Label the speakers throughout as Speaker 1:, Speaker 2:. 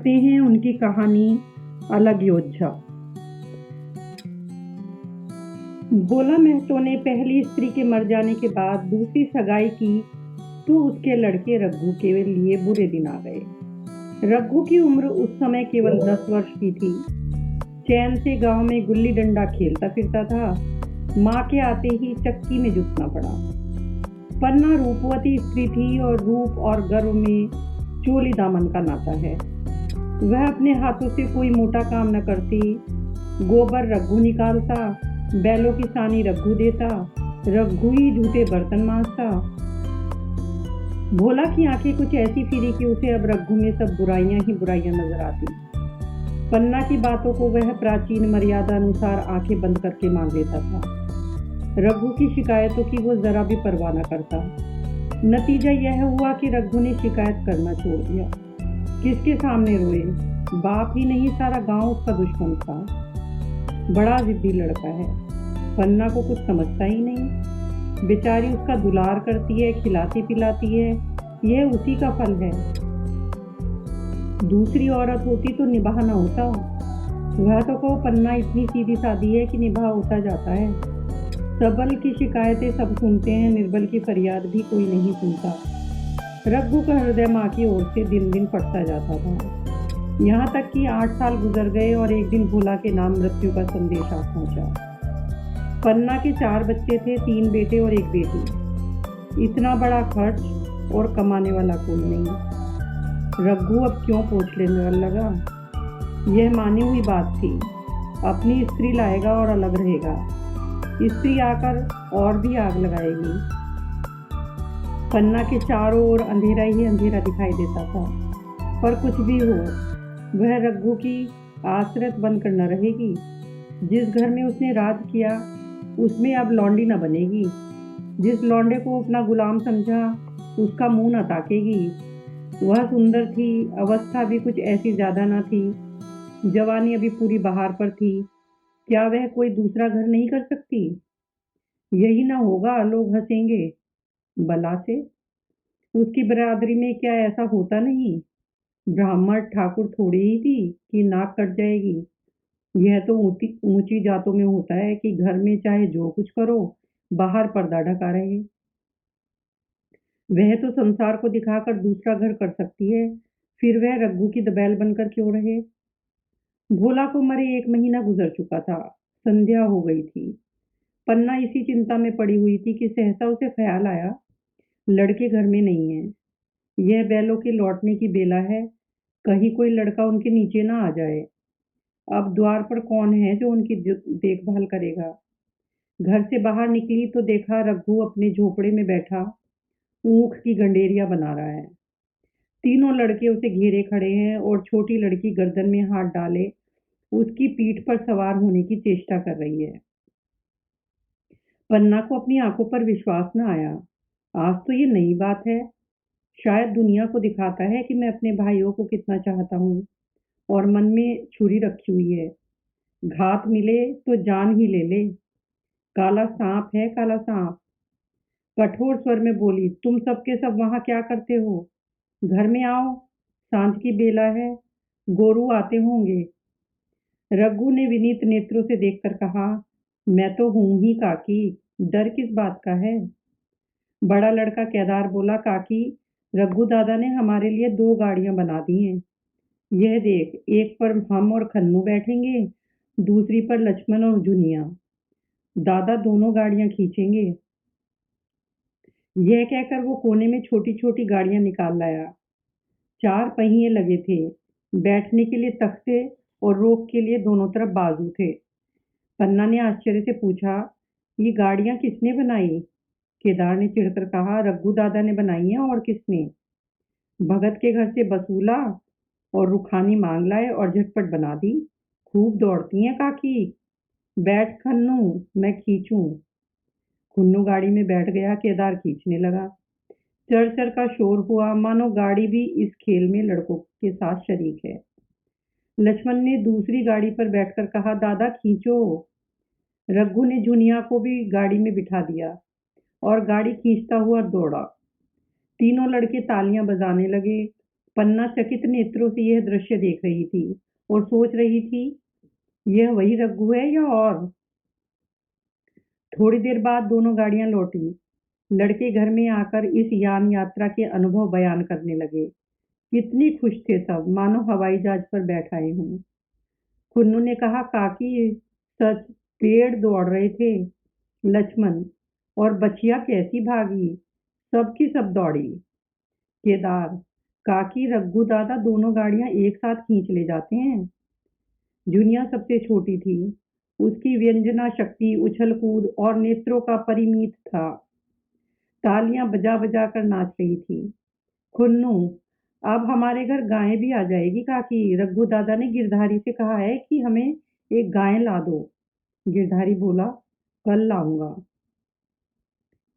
Speaker 1: पढ़ते हैं उनकी कहानी अलग योद्धा। भोला महतो ने पहली स्त्री के मर जाने के बाद दूसरी सगाई की तो उसके लड़के रघु के लिए बुरे दिन आ गए। रघु की उम्र उस समय केवल 10 वर्ष की थी। चैन से गांव में गुल्ली डंडा खेलता फिरता था। माँ के आते ही चक्की में जुटना पड़ा। पन्ना रूपवती स्त्री थी और रूप और गर्व में चोली दामन का नाता है। वह अपने हाथों से कोई मोटा काम न करती। गोबर रघु निकालता, बैलों की सानी रघु देता, रघु ही झूठे बर्तन मांजता। भोला की आंखें कुछ ऐसी फिरी कि उसे अब रघु में सब बुराइयां ही बुराइयां नजर आती। पन्ना की बातों को वह प्राचीन मर्यादा अनुसार आंखें बंद करके मान लेता था। रघु की शिकायतों की वो जरा भी परवाह न करता। नतीजा यह हुआ कि रघु ने शिकायत करना छोड़ दिया। किसके सामने रोए? बाप ही नहीं, सारा गांव उसका दुश्मन था। बड़ा जिद्दी लड़का है। पन्ना को कुछ समझता ही नहीं। बेचारी उसका दुलार करती है, खिलाती पिलाती है। यह उसी का फल है। दूसरी औरत होती तो निभाह न होता। वह तो कहो पन्ना इतनी सीधी सादी है कि निभाह होता जाता है। सबल की शिकायतें सब सुनते हैं, निर्बल की फरियाद भी कोई नहीं सुनता। रघु का हृदय माँ की ओर से दिन दिन फटता जाता था। यहाँ तक कि 8 साल गुजर गए और एक दिन भोला के नाम मृत्यु का संदेश आ पहुंचा। पन्ना के 4 बच्चे थे, 3 बेटे और 1 बेटी। इतना बड़ा खर्च और कमाने वाला कोई नहीं। रघु अब क्यों पोछ लेने लगा? यह मानी हुई बात थी। अपनी स्त्री लाएगा और अलग रहेगा। स्त्री आकर और भी आग लगाएगी। पन्ना के चारों ओर अंधेरा ही अंधेरा दिखाई देता था। पर कुछ भी हो, वह रघु की आश्रित बनकर न रहेगी। जिस घर में उसने राज किया उसमें अब लौंडी न बनेगी। जिस लौंडे को अपना गुलाम समझा उसका मुंह न ताकेगी। वह सुंदर थी, अवस्था भी कुछ ऐसी ज्यादा न थी। जवानी अभी पूरी बहार पर थी। क्या वह कोई दूसरा घर नहीं कर सकती? यही ना होगा, लोग हंसेंगे। बला से उसकी बरादरी में क्या ऐसा होता नहीं? ब्राह्मण ठाकुर थोड़ी ही थी कि नाक कट जाएगी। यह तो ऊंची जातों में होता है कि घर में चाहे जो कुछ करो, बाहर पर्दा ढका रहे। वह तो संसार को दिखाकर दूसरा घर कर सकती है, फिर वह रघु की दबैल बनकर क्यों रहे? भोला को मरे 1 महीना गुजर चुका था। संध्या हो गई थी। पन्ना इसी चिंता में पड़ी हुई थी कि सहसा उसे ख्याल आया, लड़के घर में नहीं है। यह बैलों के लौटने की बेला है। कहीं कोई लड़का उनके नीचे ना आ जाए। अब द्वार पर कौन है जो उनकी देखभाल करेगा? घर से बाहर निकली तो देखा रघु अपने झोपड़े में बैठा ऊख की गंडेरिया बना रहा है। तीनों लड़के उसे घेरे खड़े हैं और छोटी लड़की गर्दन में हाथ डाले उसकी पीठ पर सवार होने की चेष्टा कर रही है। पन्ना को अपनी आंखों पर विश्वास न आया। आज तो ये नई बात है। शायद दुनिया को दिखाता है कि मैं अपने भाइयों को कितना चाहता हूँ और मन में छुरी रखी हुई है। घात मिले तो जान ही ले ले। काला सांप है, काला सांप। कठोर स्वर में बोली, तुम सबके सब वहां क्या करते हो? घर में आओ, सांझ की बेला है, गोरू आते होंगे। रघु ने विनीत नेत्रों से देखकर कहा, मैं तो हूं ही काकी, डर किस बात का है? बड़ा लड़का केदार बोला, काकी, रघु दादा ने हमारे लिए 2 गाड़ियां बना दी हैं। यह देख, एक पर हम और खन्नू बैठेंगे, दूसरी पर लक्ष्मण और जुनिया। दादा दोनों गाड़ियां खींचेंगे। यह कहकर वो कोने में छोटी छोटी गाड़ियां निकाल लाया। 4 पहिए लगे थे। बैठने के लिए तख्ते और रोक के लिए दोनों तरफ बाजू थे। पन्ना ने आश्चर्य से पूछा, ये गाड़ियां किसने बनाई? केदार ने चिढ़कर कहा, रघु दादा ने बनाई हैं, और किसने? भगत के घर से बसूला और रुखानी मांग लाए और झटपट बना दी। खूब दौड़ती हैं काकी। बैठ खन्नू, मैं खींचूं। खुन्नू गाड़ी में बैठ गया। केदार खींचने लगा। चर चर का शोर हुआ, मानो गाड़ी भी इस खेल में लड़कों के साथ शरीक है। लक्ष्मण ने दूसरी गाड़ी पर बैठकर कहा, दादा खींचो। रघु ने जुनिया को भी गाड़ी में बिठा दिया और गाड़ी खींचता हुआ दौड़ा। तीनों लड़के तालियां बजाने लगे। पन्ना चकित नेत्रों से यह दृश्य देख रही थी और सोच रही थी, यह वही रघु है या और। थोड़ी देर बाद दोनों गाड़ियां लौटी। लड़के घर में आकर इस यान यात्रा के अनुभव बयान करने लगे। कितनी खुश थे सब, मानो हवाई जहाज पर बैठ आए हों। कुन्नू ने कहा, काकी सच पेड़ दौड़ रहे थे। लक्ष्मण, और बचिया कैसी भागी, सबकी सब दौड़ी। केदार, काकी रघु दादा दोनों गाड़ियां एक साथ खींच ले जाते हैं। जुनिया सबसे छोटी थी। उसकी व्यंजना शक्ति उछल कूद और नेत्रों का परिमित था। तालियां बजा बजा कर नाच रही थी। खुन्नू, अब हमारे घर गाय भी आ जाएगी काकी। रघु दादा ने गिरधारी से कहा है कि हमें एक गाय ला दो। गिरधारी बोला, कल लाऊंगा।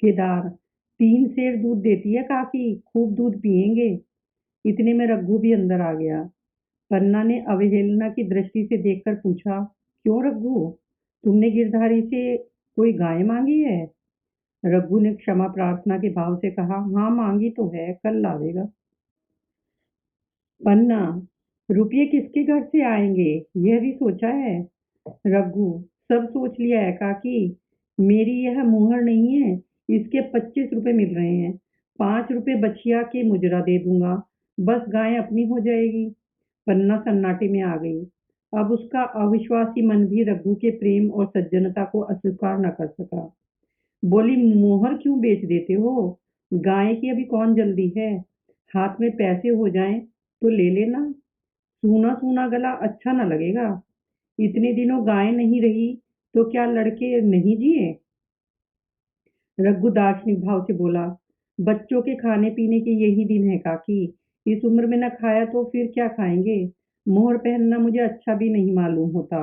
Speaker 1: केदार, 3 सेर दूध देती है काकी, खूब दूध पियेंगे। इतने में रघु भी अंदर आ गया। पन्ना ने अवहेलना की दृष्टि से देखकर पूछा, क्यों रघु, तुमने गिरधारी से कोई गाय मांगी है? रघु ने क्षमा प्रार्थना के भाव से कहा, हाँ मांगी तो है, कल लावेगा। पन्ना, रुपये किसके घर से आएंगे, यह भी सोचा है? रघु, सब सोच लिया है काकी। मेरी यह मुहर नहीं है, इसके 25 रुपए मिल रहे हैं। 5 रुपए बचिया के मुजरा दे दूंगा, बस गाय अपनी हो जाएगी। पन्ना सन्नाटे में आ गई। अब उसका अविश्वासी मन भी रघु के प्रेम और सज्जनता को अस्वीकार न कर सका। बोली, मोहर क्यों बेच देते हो? गाय की अभी कौन जल्दी है, हाथ में पैसे हो जाएं तो ले लेना। सूना सूना गला अच्छा न लगेगा। इतने दिनों गाय नहीं रही तो क्या लड़के नहीं जिए? रघु दार्शनिक भाव से बोला, बच्चों के खाने पीने के यही दिन है काकी। इस उम्र में न खाया तो फिर क्या खाएंगे? मोहर पहनना मुझे अच्छा भी नहीं मालूम होता।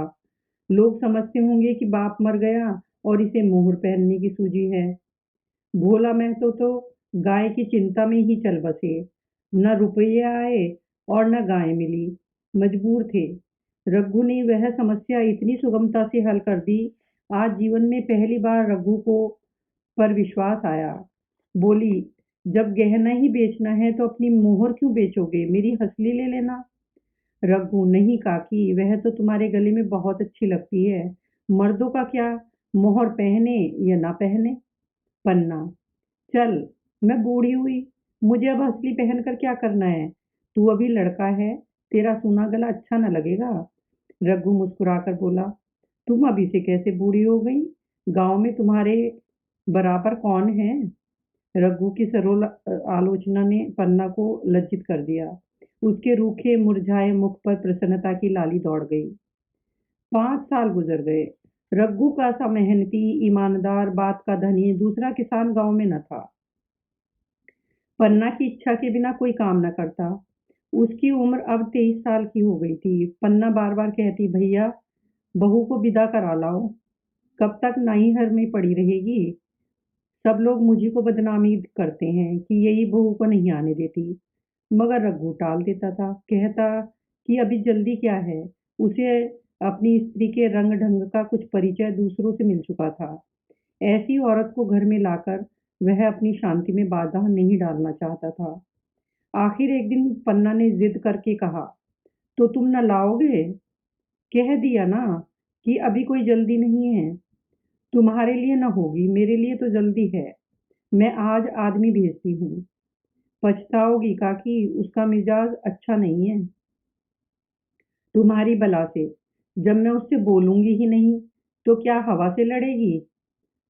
Speaker 1: लोग समझते होंगे कि बाप मर गया और इसे मोहर पहनने की सूझी है। भोला महतो तो गाय की चिंता में ही चल बसे। न रुपये आए और न गाय मिली। मजबूर थे। रघु ने वह समस्या इतनी सुगमता से हल कर दी। आज जीवन में पहली बार रघु को पर विश्वास आया। बोली, जब गहना ही बेचना है तो अपनी मोहर क्यों बेचोगे, मेरी हंसली ले लेना। रघु, नहीं काकी, वह तो तुम्हारे गले में बहुत अच्छी लगती है। मर्दों का क्या, मोहर पहने या ना पहने। पन्ना, चल, मैं बूढ़ी हुई, मुझे अब हंसली पहनकर क्या करना है? तू अभी लड़का है, तेरा सूना गला अच्छा न लगेगा। रघु मुस्कुराकर बोला, तुम अभी से कैसे बूढ़ी हो गई? गांव में तुम्हारे बराबर कौन है? रघु की सरोल आलोचना ने पन्ना को लज्जित कर दिया। उसके रूखे मुरझाए मुख पर प्रसन्नता की लाली दौड़ गई। 5 साल गुजर गए। रघु का सा मेहनती, ईमानदार, बात का धनी दूसरा किसान गांव में न था। पन्ना की इच्छा के बिना कोई काम न करता। उसकी उम्र अब 23 साल की हो गई थी। पन्ना बार बार कहती, भैया बहू को विदा करा लाओ, कब तक नैहर में पड़ी रहेगी? सब लोग मुझी को बदनामी करते हैं कि यही बहू को नहीं आने देती। मगर रघु टाल देता था, कहता कि अभी जल्दी क्या है। उसे अपनी स्त्री के रंग ढंग का कुछ परिचय दूसरों से मिल चुका था। ऐसी औरत को घर में लाकर वह अपनी शांति में बाधा नहीं डालना चाहता था। आखिर एक दिन पन्ना ने जिद करके कहा, तो तुम न लाओगे? कह दिया ना कि अभी कोई जल्दी नहीं है। तुम्हारे लिए न होगी, मेरे लिए तो जल्दी है। मैं आज आदमी भेजती हूँ। पछताओगी काकी, उसका मिजाज अच्छा नहीं है। तुम्हारी बला से। जब मैं उससे बोलूंगी ही नहीं तो क्या हवा से लड़ेगी?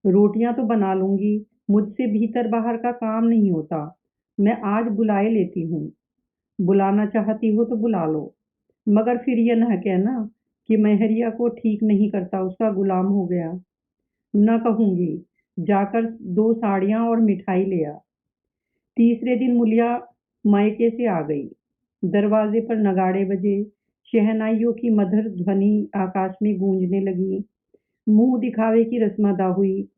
Speaker 1: रोटियां तो बना लूंगी, मुझसे भीतर बाहर का काम नहीं होता। मैं आज बुलाए लेती हूँ। बुलाना चाहती हो तो बुला लो, मगर फिर यह न कहना कि मैहरिया को ठीक नहीं करता, उसका गुलाम हो गया। न कहूंगी। जाकर 2 साड़ियां और मिठाई ले आ। तीसरे दिन मुलिया मायके से आ गई। दरवाजे पर नगाड़े बजे। शहनाइयों की मधुर ध्वनि आकाश में गूंजने लगी। मुंह दिखावे की रस्मदा हुई।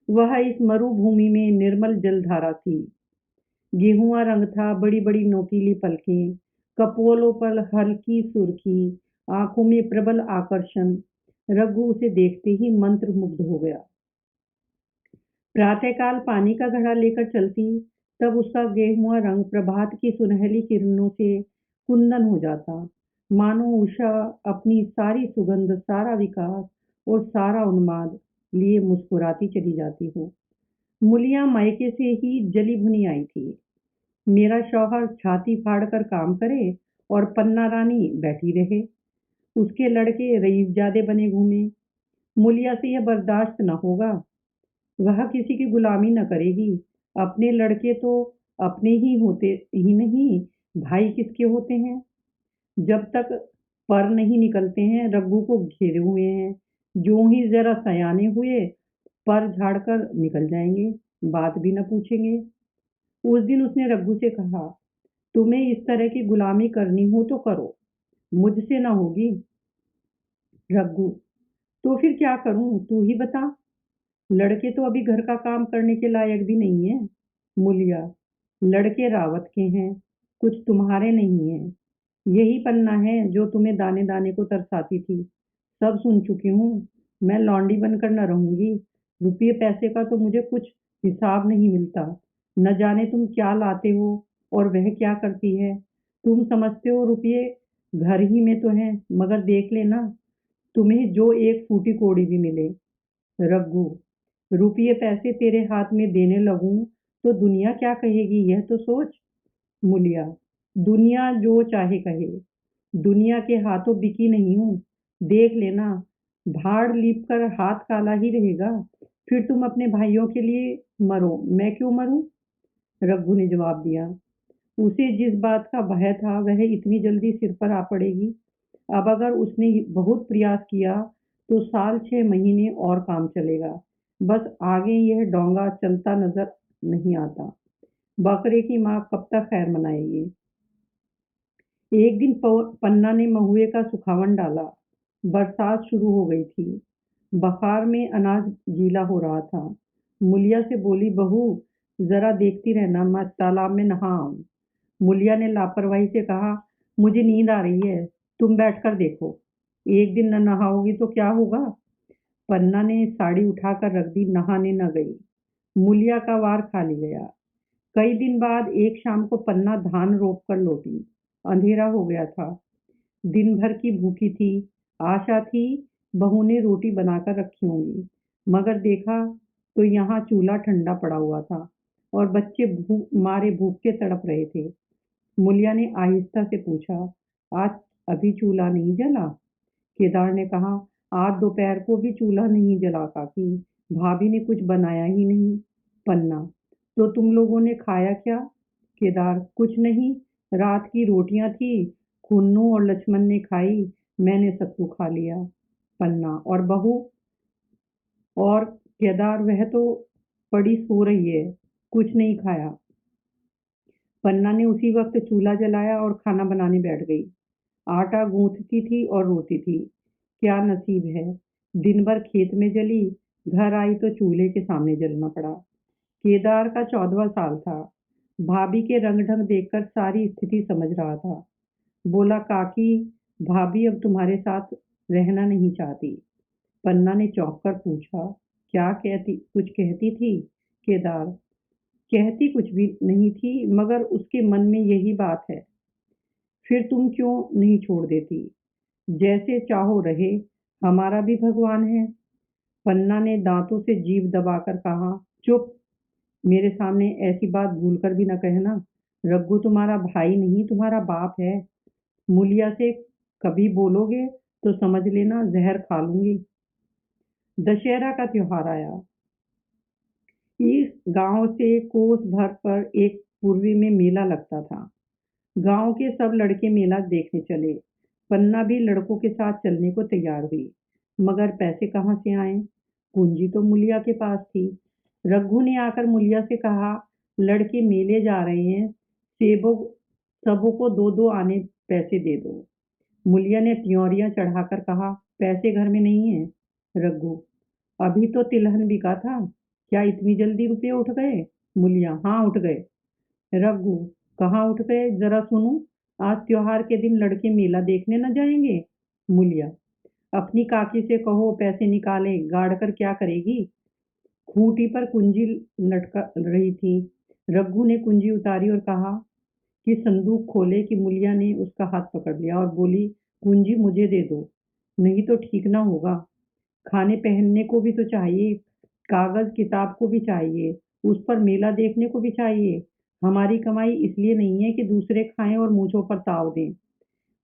Speaker 1: वह इस मरुभूमि में निर्मल जलधारा थी। गेहुआ रंग था, बड़ी बड़ी नोकीली पलकें, कपोलों पर हल्की सुर्खी, आंखों में प्रबल आकर्षण। रघु उसे देखते ही मंत्र मुग्ध हो गया। प्रातःकाल पानी का घड़ा लेकर चलती, तब उसका गेहुआ रंग प्रभात की सुनहली किरणों से कुंदन हो जाता, मानो उषा अपनी सारी सुगंध, सारा विकास और सारा उन्माद लिए मुस्कुराती चली जाती हो। मूलिया मायके से ही जली भुनी आई थी। मेरा शौहर छाती फाड़कर काम करे और पन्ना रानी बैठी रहे, उसके लड़के रईसजादे बने घूमे। मूलिया से यह बर्दाश्त न होगा। वह किसी की गुलामी न करेगी। अपने लड़के तो अपने ही होते ही नहीं, भाई किसके होते हैं। जब तक पर नहीं निकलते हैं, रघु को घेरे हुए हैं। जो ही जरा सयाने हुए, पर झाड़कर निकल जाएंगे, बात भी न पूछेंगे। उस दिन उसने रघु से कहा, तुम्हें इस तरह की गुलामी करनी हो तो करो, मुझसे ना होगी। रघु, तो फिर क्या करूं, तू ही बता। लड़के तो अभी घर का काम करने के लायक भी नहीं है। मूलिया, लड़के रावत के हैं, कुछ तुम्हारे नहीं हैं। यही पन्ना है जो तुम्हें दाने दाने को तरसाती थी। सब सुन चुकी हूँ। मैं लौंडी बनकर न रहूंगी। रुपये पैसे का तो मुझे कुछ हिसाब नहीं मिलता। न जाने तुम क्या लाते हो और वह क्या करती है। तुम समझते हो रुपये घर ही में तो हैं, मगर देख लेना तुम्हें जो एक फूटी कोड़ी भी मिले। रघु, रुपये पैसे तेरे हाथ में देने लगूं तो दुनिया क्या कहेगी, यह तो सोच। मूलिया, दुनिया जो चाहे कहे, दुनिया के हाथों बिकी नहीं हूं। देख लेना, भाड़ लीप कर हाथ काला ही रहेगा। फिर तुम अपने भाइयों के लिए मरो, मैं क्यों मरूं। रघु ने जवाब दिया, उसे जिस बात का भय था वह इतनी जल्दी सिर पर आ पड़ेगी। अब अगर उसने बहुत प्रयास किया तो साल 6 महीने और काम चलेगा। बस आगे यह डोंगा चलता नजर नहीं आता। बकरे की माँ कब तक खैर मनाएगी। एक दिन पन्ना ने महुए का सुखावन डाला। बरसात शुरू हो गई थी। बखार में अनाज गीला हो रहा था। मूलिया से बोली, बहू जरा देखती रहना, मैं तालाब में नहा आऊं। मूलिया ने लापरवाही से कहा, मुझे नींद आ रही है, तुम बैठकर देखो। एक दिन न नहाओगी तो क्या होगा। पन्ना ने साड़ी उठाकर रख दी, नहाने न गई। मूलिया का वार खाली गया। कई दिन बाद एक शाम को पन्ना धान रोप कर लौटी। अंधेरा हो गया था। दिन भर की भूखी थी। आशा थी बहू ने रोटी बनाकर रखी होंगी, मगर देखा तो यहाँ चूल्हा ठंडा पड़ा हुआ था और बच्चे मारे भूख के तड़प रहे थे। मूलिया ने आहिस्ता से पूछा, आज अभी चूल्हा नहीं जला। केदार ने कहा, आज दोपहर को भी चूल्हा नहीं जला काकी, भाभी ने कुछ बनाया ही नहीं। पन्ना, तो तुम लोगों ने खाया क्या। केदार, कुछ नहीं, रात की रोटियां थी, खुन्नू और लक्ष्मण ने खाई, मैंने सत्तू खा लिया। पन्ना, और बहू। और केदार, वह तो पड़ी सो रही है, कुछ नहीं खाया। पन्ना ने उसी वक्त चूल्हा जलाया और खाना बनाने बैठ गई। आटा गूंथती थी और रोती थी। क्या नसीब है। दिन भर खेत में जली, घर आई तो चूल्हे के सामने जलना पड़ा। केदार का 14वां साल था। भाभी के रंग ढंग देखकर सारी स्थिति समझ रहा था। बोला, काकी, भाभी अब तुम्हारे साथ रहना नहीं चाहती। पन्ना ने चौंक कर पूछा, क्या कहती, कुछ कहती थी। केदार, कहती कुछ भी नहीं थी, मगर उसके मन में यही बात है। फिर तुम क्यों नहीं छोड़ देती। जैसे चाहो रहे, हमारा भी भगवान है। पन्ना ने दांतों से जीभ दबाकर कहा, चुप, मेरे सामने ऐसी बात भूलकर भी न कहना। रघु तुम्हारा भाई नहीं, तुम्हारा बाप है। मूलिया से कभी बोलोगे तो समझ लेना जहर खा लूंगी। दशहरा का त्योहार आया। इस गांव से कोस भर पर एक पूर्वी में मेला लगता था। गांव के सब लड़के मेला देखने चले। पन्ना भी लड़कों के साथ चलने को तैयार हुई, मगर पैसे कहाँ से आए। पूंजी तो मूलिया के पास थी। रघु ने आकर मूलिया से कहा, लड़के मेले जा रहे हैं, सेबों सबों को 2-2 आने पैसे दे दो। मूलिया ने त्योरियां चढ़ाकर कहा, पैसे घर में नहीं है। रघु, अभी तो तिलहन बिका था, क्या इतनी जल्दी रुपये उठ गए। मूलिया, हाँ उठ गए। रघु, कहाँ उठ गए, जरा सुनूं। आज त्योहार के दिन लड़के मेला देखने न जाएंगे। मूलिया, अपनी काकी से कहो पैसे निकाले, गाड़ कर क्या करेगी। खूंटी पर कुंजी लटका रही थी। रघु ने कुंजी उतारी और कहा कि संदूक खोले कि मूलिया ने उसका हाथ पकड़ लिया और बोली, कुंजी मुझे दे दो, नहीं तो ठीक ना होगा। खाने पहनने को भी तो चाहिए, कागज किताब को भी चाहिए, उस पर मेला देखने को भी चाहिए। हमारी कमाई इसलिए नहीं है कि दूसरे खाएं और मूंछों पर ताव दें।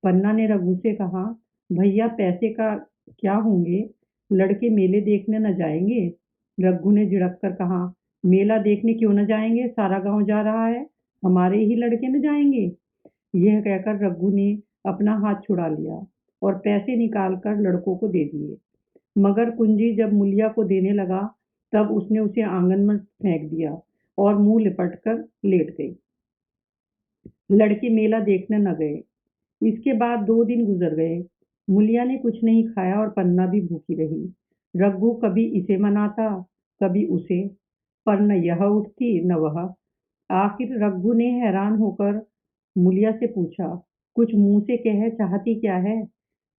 Speaker 1: पन्ना ने रघु से कहा, भैया पैसे का क्या होंगे, लड़के मेले देखने न जाएंगे। रघु ने झिड़क कर कहा, मेला देखने क्यों न जाएंगे, सारा गांव जा रहा है, हमारे ही लड़के न जाएंगे। यह कहकर रघु ने अपना हाथ छुड़ा लिया और पैसे निकालकर लड़कों को दे दिए। मगर कुंजी जब मूलिया को देने लगा तब उसने उसे आंगन में फेंक दिया और मुंह लिपट कर लेट गई। लड़के मेला देखने न गए। इसके बाद 2 दिन गुजर गए। मूलिया ने कुछ नहीं खाया और पन्ना भी भूखी रही। रघु कभी इसे मनाता, कभी उसे, पर न यह उठती न वह। आखिर रघु ने हैरान होकर मूलिया से पूछा, कुछ मुंह से कह, चाहती क्या है?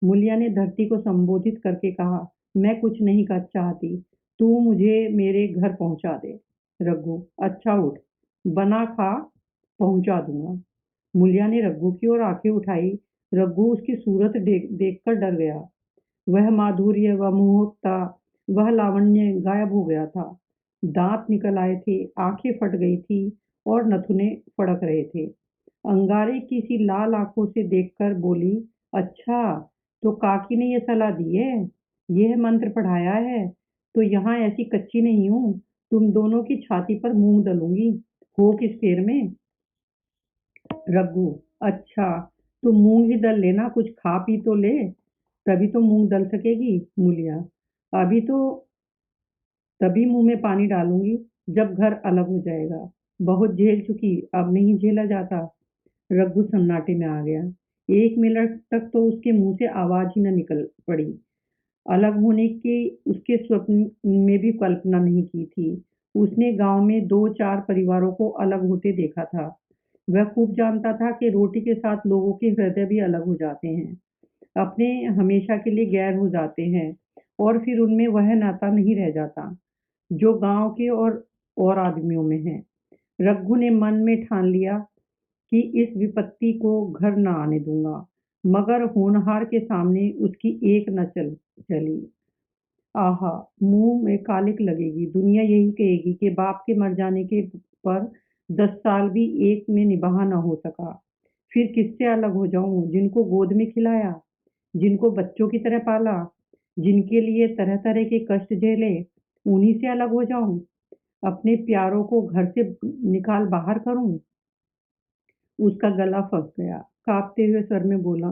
Speaker 1: मूलिया ने धरती को संबोधित करके कहा, मैं कुछ नहीं कर चाहती, तू मुझे मेरे घर पहुंचा दे। रघु, अच्छा उठ, बना खा, पहुंचा दूंगा। मूलिया ने रघु की ओर आंखें उठाई। रघु उसकी सूरत देखकर डर गया। वह माधुर्य, वह मोहकता, वह लावण्य गायब हो गया था। दांत निकल आए थे, आंखें फट गई थी और नथुने फड़क रहे थे। अंगारे की सी लाल आंखों से देखकर बोली, अच्छा, तो काकी ने ये सलाह दी है, यह मंत्र पढ़ाया है, तो यहाँ ऐसी कच्ची नहीं हूँ, तुम दोनों की छाती पर मूंग दलूंगी। हो किस फेर में? रघु, अच्छा, तो मूंग ही दल लेना, कुछ खा पी तो ले, तभी तो मूंग दल सकेगी। मूलिया, अभी तो तभी मुंह में पानी डालूंगी जब घर अलग हो जाएगा। बहुत झेल चुकी, अब नहीं झेला जाता। रघु सन्नाटे में आ गया। 1 मिनट तक तो उसके मुंह से आवाज ही न निकल पड़ी। अलग होने की उसके स्वप्न में भी कल्पना नहीं की थी। उसने गांव में 2-4 परिवारों को अलग होते देखा था। वह खूब जानता था कि रोटी के साथ लोगों के हृदय भी अलग हो जाते हैं, अपने हमेशा के लिए गैर हो जाते हैं, और फिर उनमें वह नाता नहीं रह जाता जो गांव के और आदमियों में है। रघु ने मन में ठान लिया कि इस विपत्ति को घर न आने दूंगा, मगर होनहार के सामने उसकी एक न चली। आहा, मुंह में कालिक लगेगी, दुनिया यही कहेगी कि बाप के मर जाने के पर 10 साल भी एक में निभाना न हो सका। फिर किससे अलग हो जाऊं, जिनको गोद में खिलाया, जिनको बच्चों की तरह पाला, जिनके लिए तरह तरह के कष्ट झेले, उन्हीं से अलग हो जाऊं, अपने प्यारों को घर से निकाल बाहर करूं। उसका गला फंस गया। कांपते हुए स्वर में बोला,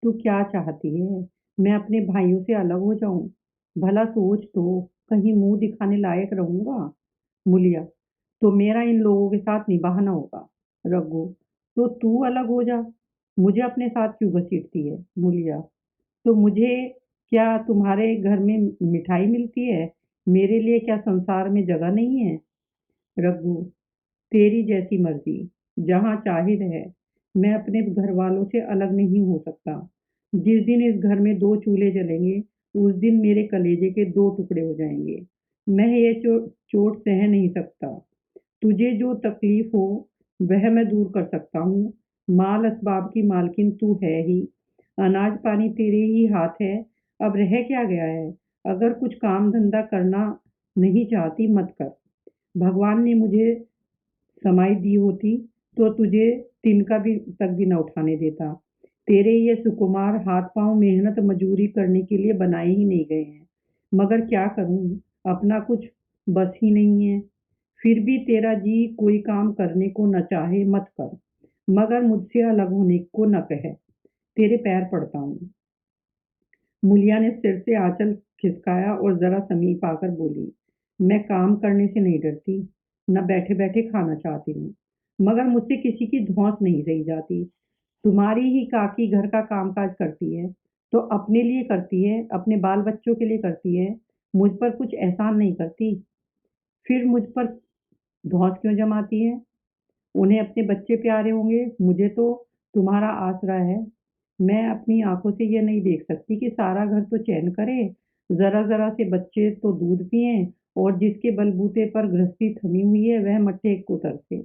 Speaker 1: तू क्या चाहती है? मैं अपने भाइयों से अलग हो जाऊं? भला सोच तो, कहीं मुंह दिखाने लायक रहूंगा? मूलिया, तो मेरा इन लोगों के साथ निभाना होगा। रघु, तो तू अलग हो जा, मुझे अपने साथ क्यों घसीटती है? मूलिया, तो मुझे क्या तुम्हारे घर में मिठाई मिलती है? मेरे लिए क्या संसार में जगह नहीं है? रघु, तेरी जैसी मर्जी, जहाँ चाहे रह, मैं अपने घर वालों से अलग नहीं हो सकता। जिस दिन इस घर में 2 चूल्हे जलेंगे, उस दिन मेरे कलेजे के 2 टुकड़े हो जाएंगे। मैं ये चोट सह नहीं सकता। तुझे जो तकलीफ हो वह मैं दूर कर सकता हूँ। माल असबाब की मालकिन तू है ही, अनाज पानी तेरे ही हाथ है। अब रह क्या गया है? अगर कुछ काम धंधा करना नहीं चाहती मत कर। भगवान ने मुझे समाई दी होती तो तुझे तिनका भी तक भी न उठाने देता। तेरे ये सुकुमार हाथ पांव मेहनत मजूरी करने के लिए बनाए ही नहीं गए हैं। मगर क्या करूं, अपना कुछ बस ही नहीं है। फिर भी तेरा जी कोई काम करने को न चाहे मत कर, मगर मुझसे अलग होने को न कहे। तेरे पैर पड़ता हूँ। मूलिया ने सिर से आंचल खिसकाया और जरा समीप आकर बोली, मैं काम करने से नहीं डरती, न बैठे बैठे खाना चाहती हूँ, मगर मुझसे किसी की धौंस नहीं सही जाती। तुम्हारी ही काकी घर का कामकाज करती है तो अपने लिए करती है, अपने बाल बच्चों के लिए करती है, मुझ पर कुछ एहसान नहीं करती। फिर मुझ पर धौंस क्यों जमाती है? उन्हें अपने बच्चे प्यारे होंगे, मुझे तो तुम्हारा आसरा है। मैं अपनी आंखों से ये नहीं देख सकती कि सारा घर तो चैन करे, जरा जरा से बच्चे तो दूध पिएं और जिसके बलबूते पर गृहस्थी थमी हुई है वह मट्ठे को तरसे।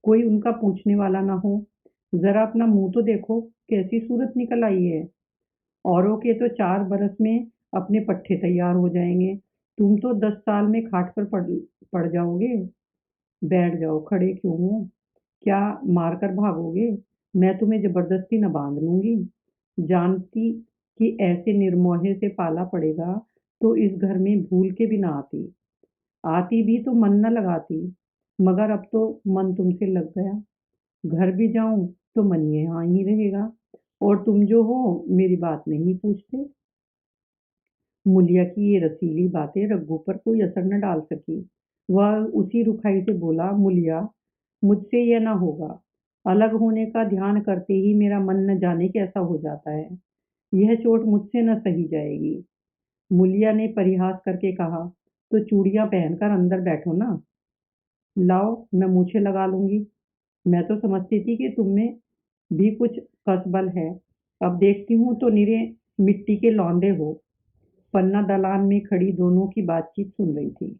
Speaker 1: कोई उनका पूछने वाला ना हो। जरा अपना मुंह तो देखो, कैसी सूरत निकल आई है। औरों के तो 4 बरस में अपने पट्टे तैयार हो जाएंगे, तुम तो 10 साल में खाट पर पड़ जाओगे। बैठ जाओ, खड़े क्यों हो? क्या मारकर भागोगे? मैं तुम्हें जबरदस्ती न बांध लूंगी। जानती कि ऐसे निर्मोहे से पाला पड़ेगा तो इस घर में भूल के भी ना आती। आती भी तो मन न लगाती, मगर अब तो मन तुमसे लग गया। घर भी जाऊं तो मन यहाँ ही रहेगा, और तुम जो हो मेरी बात नहीं पूछते। मूलिया की ये रसीली बातें रघु पर कोई असर न डाल सकी। वह उसी रुखाई से बोला, मूलिया, मुझसे यह न होगा। अलग होने का ध्यान करते ही मेरा मन न जाने कैसा हो जाता है। यह चोट मुझसे न सही जाएगी। मूलिया ने परिहास करके कहा, तो चूड़ियां पहनकर अंदर बैठो ना। लाओ, मैं मूछें लगा लूंगी। मैं तो समझती थी कि तुम में भी कुछ कसबल है, अब देखती हूँ तो निरे मिट्टी के लौंदे हो। पन्ना दलान में खड़ी दोनों की बातचीत सुन रही थी।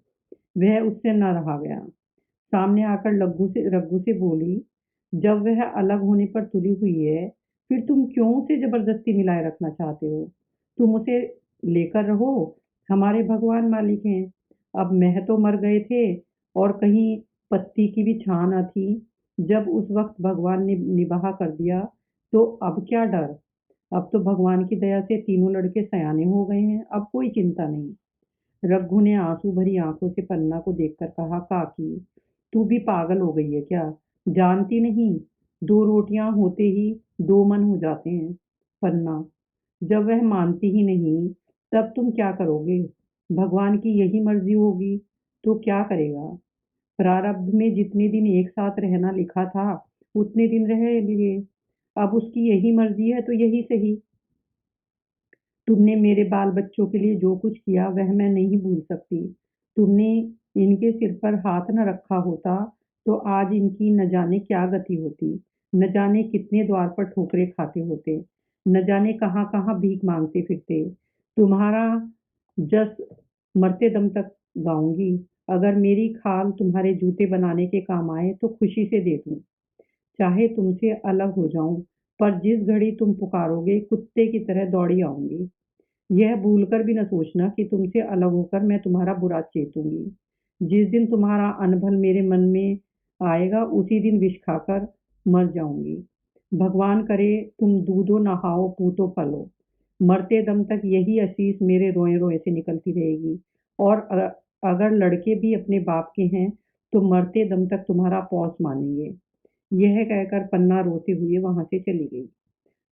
Speaker 1: वह उससे न रहा गया। सामने आकर रघु से बोली, जब वह अलग होने पर तुली हुई है, फिर तुम क्यों उसे जबरदस्ती मिलाए रखना चाहते हो? तुम उसे लेकर रहो, हमारे भगवान मालिक हैं। अब मैं तो मर गए थे और कहीं पत्ती की भी छां न थी। जब उस वक्त भगवान ने निबाह कर दिया तो अब क्या डर। अब तो भगवान की दया से तीनों लड़के सयाने हो गए हैं, अब कोई चिंता नहीं। रघु ने आंसू भरी आंखों से पन्ना को देखकर कहा, काकी, तू भी पागल हो गई है क्या? जानती नहीं, 2 रोटियां होते ही 2 मन हो जाते हैं। पन्ना, जब वह मानती ही नहीं, तब तुम क्या करोगे? भगवान की यही मर्जी होगी तो क्या करेगा? प्रारब्ध में जितने दिन एक साथ रहना लिखा था उतने दिन रह लिए। अब उसकी यही मर्जी है तो यही सही। तुमने मेरे बाल बच्चों के लिए जो कुछ किया वह मैं नहीं भूल सकती। तुमने इनके सिर पर हाथ न रखा होता तो आज इनकी न जाने क्या गति होती। न जाने कितने द्वार पर ठोकरे खाते होते। न जाने कहाँ कहाँ भीख मांगते फिरते। तुम्हारा जस मरते दम तक गाऊंगी। अगर मेरी खाल तुम्हारे जूते बनाने के काम आए तो खुशी से दे दूं। चाहे तुमसे अलग हो जाऊं, पर जिस घड़ी तुम पुकारोगे कुत्ते की तरह दौड़ी आऊंगी। यह भूलकर भी न सोचना कि तुमसे अलग होकर मैं तुम्हारा बुरा चेतूंगी। जिस दिन तुम्हारा अनबल मेरे मन में आएगा उसी दिन विष खाकर मर जाऊंगी। भगवान करे तुम दूधो नहाओ पूतो फलो। मरते दम तक यही आशीष मेरे रोए रोए से निकलती रहेगी। और अगर लड़के भी अपने बाप के हैं तो मरते दम तक तुम्हारा पौस मानेंगे। यह कहकर पन्ना रोते हुए वहां से चली गई।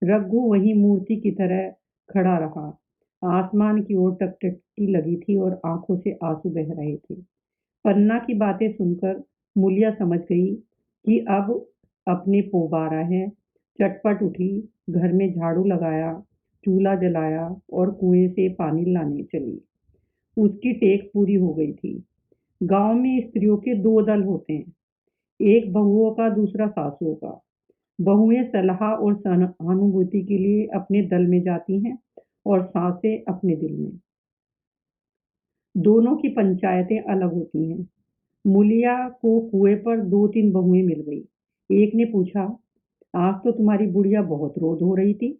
Speaker 1: रघु वहीं मूर्ति की तरह खड़ा रहा। आसमान की ओर टकटकी लगी थी और आंखों से आंसू बह रहे थे। पन्ना की बातें सुनकर मूलिया समझ गई कि अब अपने पोबारा है। चटपट उठी, घर में झाड़ू लगाया, चूल्हा जलाया और कुएं से पानी लाने चली। उसकी टेक पूरी हो गई थी। गांव में स्त्रियों के 2 दल होते हैं, एक बहुओं का, दूसरा सासुओं का। बहुएं सलाह और सहानुभूति के लिए अपने दल में जाती हैं और सासें अपने दिल में। दोनों की पंचायतें अलग होती हैं। मूलिया को कुएं पर 2-3 बहुएं मिल गई। एक ने पूछा, आज तो तुम्हारी बुढ़िया बहुत रोध हो रही थी।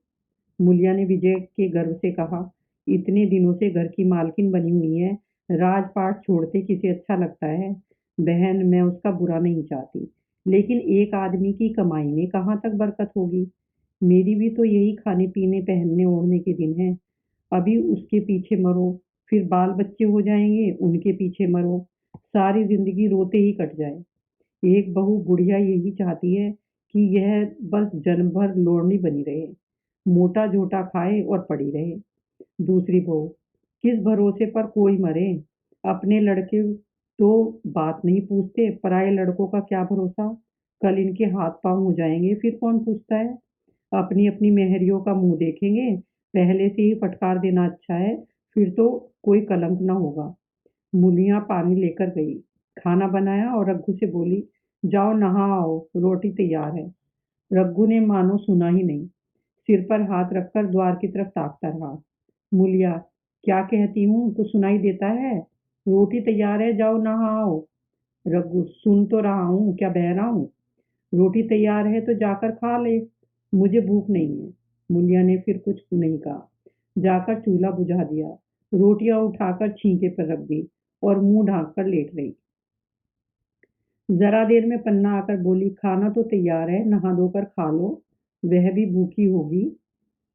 Speaker 1: मूलिया ने विजय के गर्व से कहा, इतने दिनों से घर की मालकिन बनी हुई है, राजपाट छोड़ते किसे अच्छा लगता है। बहन, मैं उसका बुरा नहीं चाहती, लेकिन एक आदमी की कमाई में कहाँ तक बरकत होगी। मेरी भी तो यही खाने पीने पहनने ओढ़ने के दिन हैं। अभी उसके पीछे मरो, फिर बाल बच्चे हो जाएंगे, उनके पीछे मरो, सारी जिंदगी रोते ही कट जाए। एक बहू बुढ़िया यही चाहती है कि यह बस जन्म भर लोड़नी बनी रहे, मोटा झोटा खाए और पड़ी रहे। दूसरी बहू, किस भरोसे पर कोई मरे। अपने लड़के तो बात नहीं पूछते, पराये लड़कों का क्या भरोसा। कल इनके हाथ पांव हो जाएंगे, फिर कौन पूछता है। अपनी अपनी मेहरियों का मुंह देखेंगे। पहले से ही फटकार देना अच्छा है, फिर तो कोई कलंक ना होगा। मूलियाँ पानी लेकर गई, खाना बनाया और रघु से बोली, जाओ नहा आओ, रोटी तैयार है। रघु ने मानो सुना ही नहीं, सिर पर हाथ रखकर द्वार की तरफ ताकता रहा। मूलिया, क्या कहती हूँ, कुछ सुनाई देता है? रोटी तैयार है, जाओ नहाओ। रघु, सुन तो रहा हूँ, क्या बह रहा हूँ? रोटी तैयार है तो जाकर खा ले। मुझे भूख नहीं है। मुलिया ने फिर कुछ नहीं कहा, जाकर चूल्हा बुझा दिया, रोटियां उठाकर छींके पर रख दी और मुंह ढांक कर लेट रही। जरा देर में पन्ना आकर बोली, खाना तो तैयार है, नहा धोकर खा लो, वह भी भूखी होगी।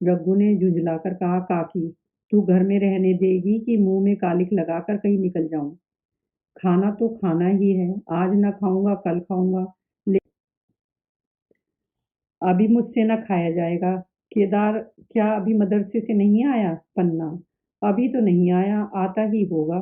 Speaker 1: रघु ने झुंझलाकर कहा, काकी, तू घर में रहने देगी कि मुंह में कालिख लगाकर कहीं निकल जाऊं? खाना तो खाना ही है, आज न खाऊंगा कल खाऊंगा, अभी मुझसे न खाया जाएगा। केदार क्या अभी मदरसे से नहीं आया? पन्ना, अभी तो नहीं आया, आता ही होगा।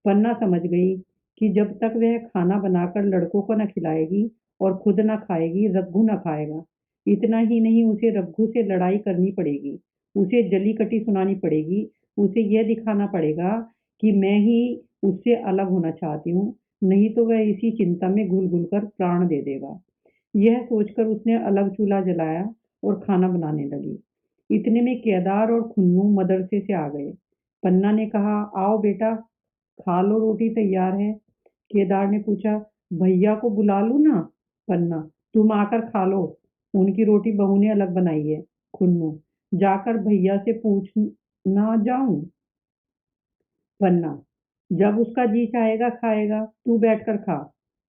Speaker 1: पन्ना समझ गई कि जब तक वह खाना बनाकर लड़कों को न खिलाएगी और खुद न खाएगी, रघु न खाएगा। इतना ही नहीं, उसे रघु से लड़ाई करनी पड़ेगी, उसे जली कटी सुनानी पड़ेगी, उसे यह दिखाना पड़ेगा कि मैं ही उससे अलग होना चाहती हूँ, नहीं तो वह इसी चिंता में घुल घुल कर प्राण दे देगा। यह सोचकर उसने अलग चूल्हा जलाया और खाना बनाने लगी। इतने में केदार और खुन्नू मदरसे से आ गए। पन्ना ने कहा, आओ बेटा, खा लो, रोटी तैयार है। केदार ने पूछा, भैया को बुला लूं ना? पन्ना, तुम आकर खा लो, उनकी रोटी बहू ने अलग बनाई है। खुन्नू, जाकर भैया से पूछ ना जाऊं? पन्ना, जब उसका जी चाहेगा खाएगा, तू बैठकर खा,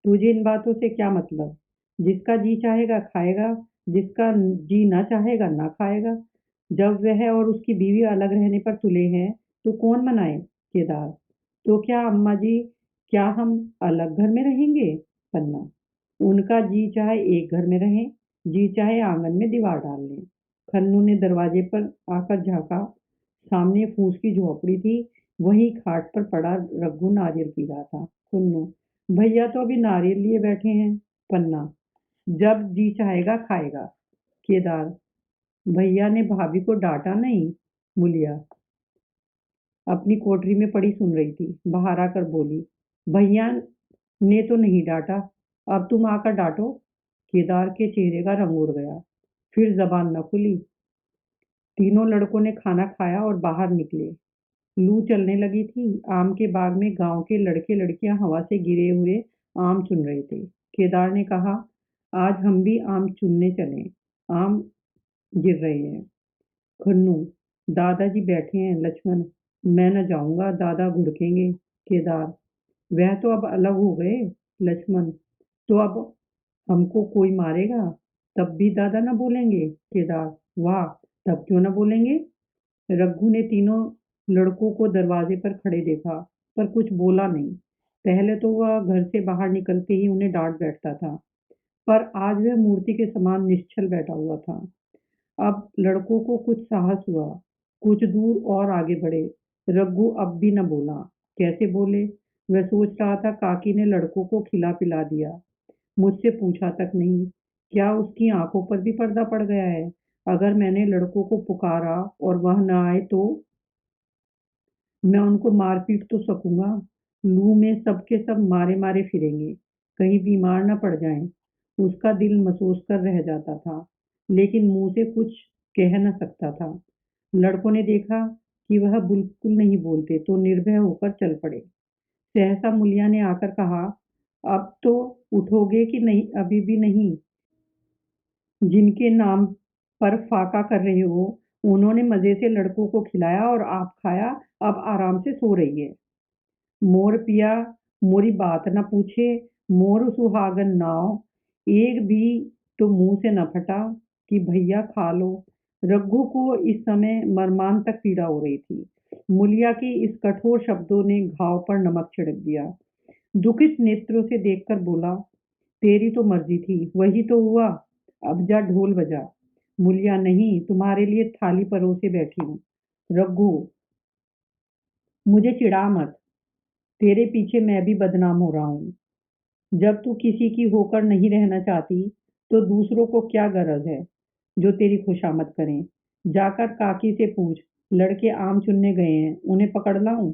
Speaker 1: तुझे इन बातों से क्या मतलब? जिसका जी चाहेगा खाएगा, जिसका जी ना चाहेगा ना खाएगा। जब वह और उसकी बीवी अलग रहने पर तुले हैं तो कौन मनाए? केदार, तो क्या अम्मा जी, क्या हम अलग घर में रहेंगे? पन्ना, उनका जी चाहे एक घर में रहें, जी चाहे आंगन में दीवार डाल लें। खन्नू ने दरवाजे पर आकर झांका, सामने फूस की झोपड़ी थी, वहीं खाट पर पड़ा रघु नारियल पी रहा था। खुन्नू, भैया तो अभी नारियल लिए बैठे हैं। पन्ना, जब जी चाहेगा खाएगा। केदार, भैया ने भाभी को डांटा नहीं? मुलिया अपनी कोठरी में पड़ी सुन रही थी, बाहर आकर बोली, भैया ने तो नहीं डांटा, अब तुम आकर डांटो। केदार के चेहरे का रंग उड़ गया, फिर जबान न खुली। तीनों लड़कों ने खाना खाया और बाहर निकले। लू चलने लगी थी। आम के बाग में गांव के लड़के लड़कियां हवा से गिरे हुए आम चुन रहे थे। केदार ने कहा, आज हम भी आम चुनने चलें, आम गिर रहे हैं। खन्नू, दादाजी बैठे हैं। लक्ष्मण, मैं न जाऊंगा, दादा घुड़केंगे। केदार, वह तो अब अलग हो गए। लक्ष्मण, तो अब हमको कोई मारेगा तब भी दादा न बोलेंगे? केदार, वाह, तब क्यों न बोलेंगे? रघु ने तीनों लड़कों को दरवाजे पर खड़े देखा, पर कुछ बोला नहीं। पहले तो वह घर से बाहर निकलते ही उन्हें डांट बैठता था, पर आज वह मूर्ति के समान निश्चल बैठा हुआ था। अब लड़कों को कुछ साहस हुआ, कुछ दूर और आगे बढ़े। रघु अब भी न बोला। कैसे बोले? वह सोच रहा था, काकी ने लड़कों को खिला पिला दिया, मुझसे पूछा तक नहीं। क्या उसकी आंखों पर भी पर्दा पड़ गया है? अगर मैंने लड़कों को पुकारा और वह न आए तो मैं उनको मार पीट तो सकूंगा। लू में सबके सब मारे मारे फिरेंगे, कहीं बीमार न पड़ जाएं। उसका दिल महसूस कर रह जाता था, लेकिन मुंह से कुछ कह न सकता था। लड़कों ने देखा कि वह बिल्कुल नहीं बोलते तो निर्भय होकर चल पड़े। सहसा मुलिया ने आकर कहा, अब तो उठोगे कि नहीं? अभी भी नहीं? जिनके नाम पर फाका कर रहे हो, उन्होंने मजे से लड़कों को खिलाया और आप खाया, अब आराम से सो रही है। मोर पिया मोरी बात न पूछे, मोर सुहागन नाव, एक भी तो मुंह से न फटा कि भैया खा लो। रघु को इस समय मर्मांतक पीड़ा हो रही थी। मुलिया के इस कठोर शब्दों ने घाव पर नमक छिड़क दिया। दुखित नेत्रों से देखकर बोला, तेरी तो मर्जी थी, वही तो हुआ, अब जा ढोल बजा। मुलिया, नहीं, तुम्हारे लिए थाली परोसे बैठी हूँ। रघु, मुझे चिढ़ा मत, तेरे पीछे मैं भी बदनाम हो रहा हूँ। जब तू किसी की होकर नहीं रहना चाहती तो दूसरों को क्या गरज है जो तेरी खुशामद करें? जाकर काकी से पूछ, लड़के आम चुनने गए हैं, उन्हें पकड़ लाऊं?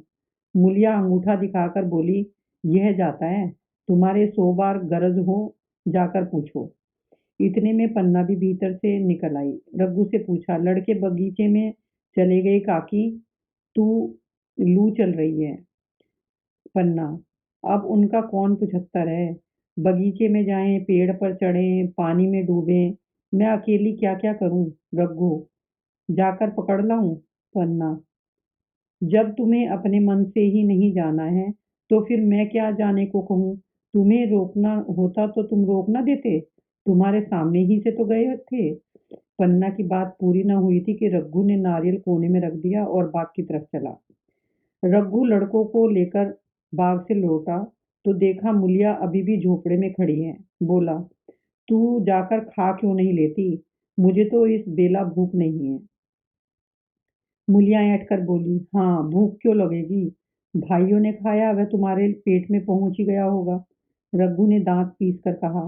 Speaker 1: मुलिया अंगूठा दिखाकर बोली, यह जाता है, तुम्हारे 100 बार गरज हो, जाकर पूछो। इतने में पन्ना भी भीतर से निकल आई। रघु से पूछा, लड़के बगीचे में चले गए काकी, तू लू चल रही है, पन्ना, अब उनका कौन 75 है। बगीचे में जाएं, पेड़ पर चढ़ें, पानी में डूबें, मैं अकेली क्या क्या करूं। रघु, जाकर पकड़ लाऊं। पन्ना, जब तुम्हें अपने मन से ही नहीं जाना है तो फिर मैं क्या जाने को कहूँ। तुम्हें रोकना होता तो तुम रोक ना देते, तुम्हारे सामने ही से तो गए थे। पन्ना की बात पूरी ना हुई थी कि रघु ने नारियल कोने में रख दिया और बाग की तरफ चला। रघु लड़कों को लेकर बाग से लौटा तो देखा मुलिया अभी भी झोपड़े में खड़ी है। बोला, तू जाकर खा क्यों नहीं लेती, मुझे तो इस बेला भूख नहीं है। मूलिया ऐंठ कर बोली, हाँ भूख क्यों लगेगी, भाइयों ने खाया वह तुम्हारे पेट में पहुंच ही गया होगा। रघु ने दांत पीस कर कहा,